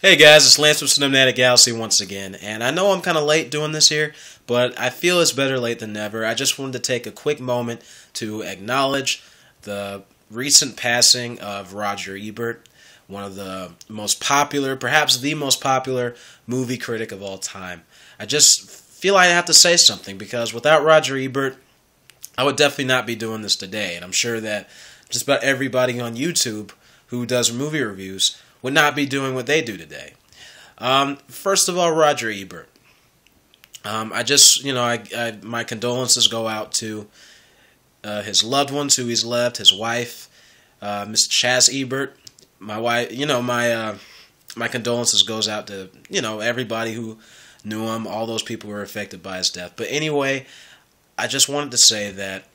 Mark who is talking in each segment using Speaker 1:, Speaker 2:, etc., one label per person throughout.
Speaker 1: Hey guys, it's Lance from Cinematic Galaxy once again, and I know I'm kind of late doing this here, but I feel it's better late than never. I just wanted to take a quick moment to acknowledge the recent passing of Roger Ebert, one of the most popular, perhaps the most popular movie critic of all time. I just feel I have to say something, because without Roger Ebert, I would definitely not be doing this today, and I'm sure that just about everybody on YouTube who does movie reviews would not be doing what they do today. First of all, Roger Ebert. My condolences go out to his loved ones who he's left, his wife, Miss Chaz Ebert. My wife, my condolences goes out to, everybody who knew him, all those people who were affected by his death. But anyway, I just wanted to say that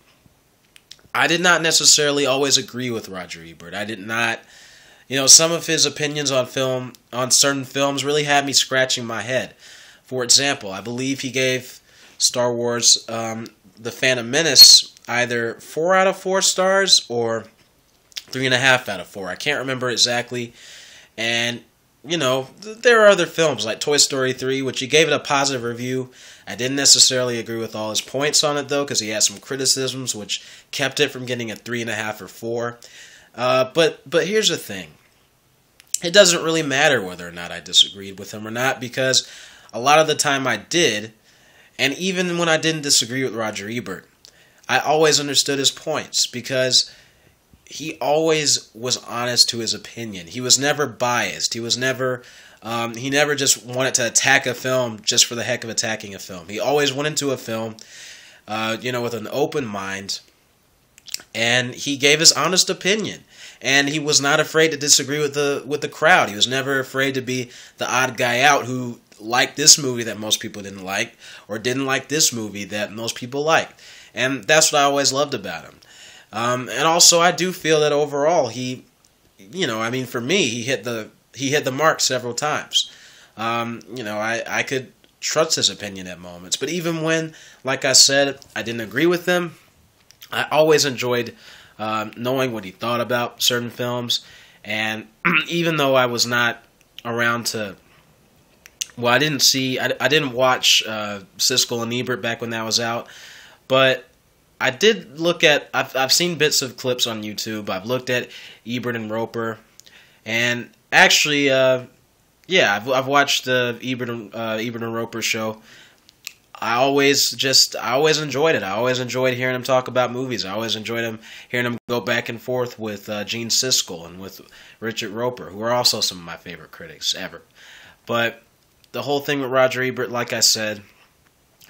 Speaker 1: I did not necessarily always agree with Roger Ebert. I did not. Some of his opinions on certain films really had me scratching my head. For example, I believe he gave Star Wars The Phantom Menace either 4 out of 4 stars or 3.5 out of 4. I can't remember exactly. And, there are other films like Toy Story 3, which he gave it a positive review. I didn't necessarily agree with all his points on it, though, because he had some criticisms, which kept it from getting a 3.5 or 4. But here's the thing. It doesn't really matter whether or not I disagreed with him or not, because a lot of the time I did, and even when I didn't disagree with Roger Ebert, I always understood his points, because he always was honest to his opinion. He was never biased. He never just wanted to attack a film just for the heck of attacking a film. He always went into a film, with an open mind, and he gave his honest opinion. And he was not afraid to disagree with the crowd. He was never afraid to be the odd guy out who liked this movie that most people didn't like, or didn't like this movie that most people liked. And that's what I always loved about him. And also, I do feel that overall, for me, he hit the mark several times. I could trust his opinion at moments. But even when, like I said, I didn't agree with him, I always enjoyed knowing what he thought about certain films. And even though I was not around to, I didn't watch Siskel and Ebert back when that was out, but I did look at, I've seen bits of clips on YouTube. I've looked at Ebert and Roper, and actually, I've watched the Ebert and Roper show. I always enjoyed it. I always enjoyed hearing him talk about movies. I always enjoyed hearing him go back and forth with Gene Siskel and with Richard Roper, who are also some of my favorite critics ever. But the whole thing with Roger Ebert, like I said,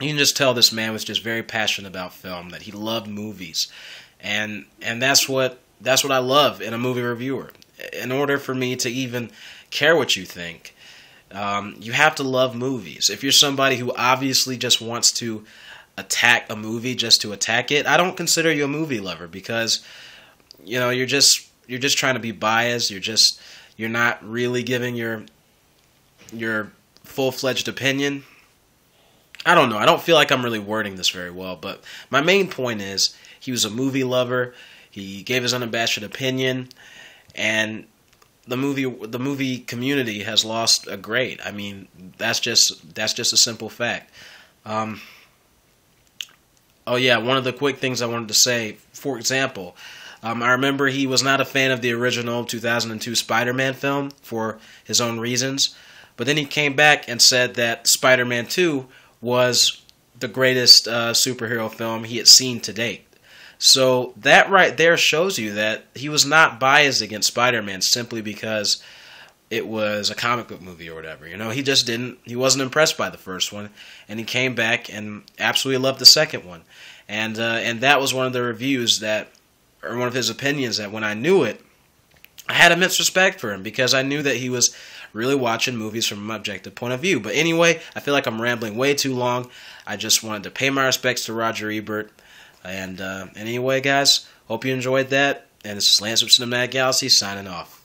Speaker 1: you can just tell this man was just very passionate about film, that he loved movies. And that's what I love in a movie reviewer. In order for me to even care what you think, you have to love movies. If you're somebody who obviously just wants to attack a movie just to attack it, I don't consider you a movie lover, because you're just trying to be biased. You're not really giving your full-fledged opinion. I don't know. I don't feel like I'm really wording this very well, but my main point is he was a movie lover. He gave his unabashed opinion, and the movie community has lost a great. I mean, that's just a simple fact. One of the quick things I wanted to say, for example, I remember he was not a fan of the original 2002 Spider-Man film for his own reasons, but then he came back and said that Spider-Man 2 was the greatest superhero film he had seen to date. So that right there shows you that he was not biased against Spider-Man simply because it was a comic book movie or whatever. He wasn't impressed by the first one, and he came back and absolutely loved the second one. And that was one of the reviews or one of his opinions that when I knew it, I had immense respect for him, because I knew that he was really watching movies from an objective point of view. But anyway, I feel like I'm rambling way too long. I just wanted to pay my respects to Roger Ebert. And anyway, guys, hope you enjoyed that. And this is Lance from Cinematic Galaxy signing off.